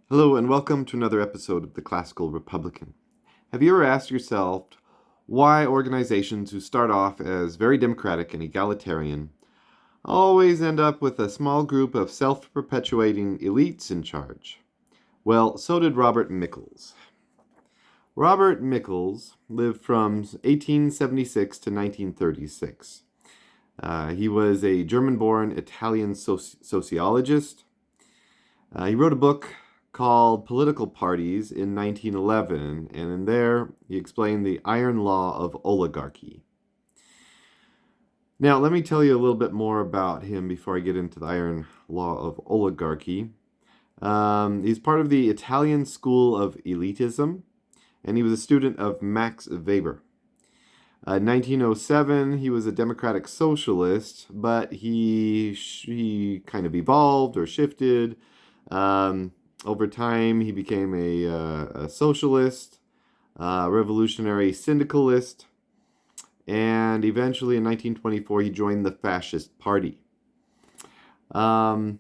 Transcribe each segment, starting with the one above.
Hello and welcome to another episode of The Classical Republican. Have you ever asked yourself why organizations who start off as very democratic and egalitarian always end up with a small group of self-perpetuating elites in charge? Well, so did Robert Michels. Robert Michels lived from 1876 to 1936. He was a German-born Italian sociologist. He wrote a book called Political Parties in 1911, and in there he explained the iron law of oligarchy. Now, let me tell you a little bit more about him before I get into the iron law of oligarchy. He's part of the Italian school of elitism, and he was a student of Max Weber. In 1907, he was a democratic socialist, but he kind of evolved or shifted. Over time, he became a socialist, revolutionary syndicalist, and eventually in 1924, he joined the Fascist Party. So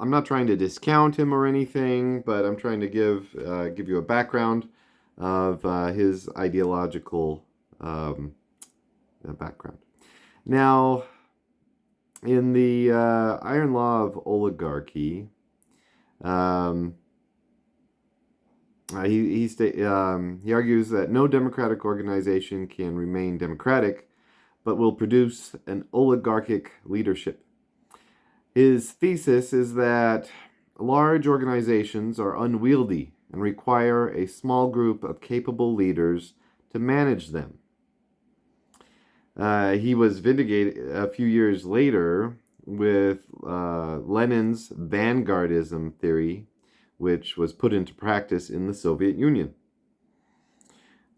I'm not trying to discount him or anything, but I'm trying to give you a background of his ideological background. Now, in the iron law of oligarchy, he argues that no democratic organization can remain democratic, but will produce an oligarchic leadership. His thesis is that large organizations are unwieldy and require a small group of capable leaders to manage them. He was vindicated a few years later with Lenin's vanguardism theory, which was put into practice in the Soviet Union.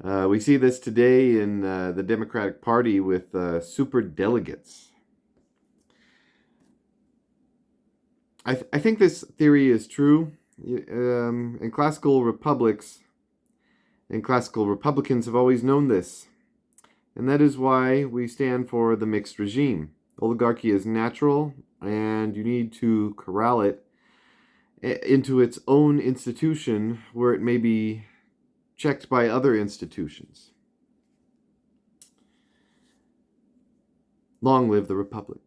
We see this today in the Democratic Party with super delegates. I think this theory is true. And classical republicans have always known this. And that is why we stand for the mixed regime. Oligarchy is natural, and you need to corral it into its own institution where it may be checked by other institutions. Long live the Republic.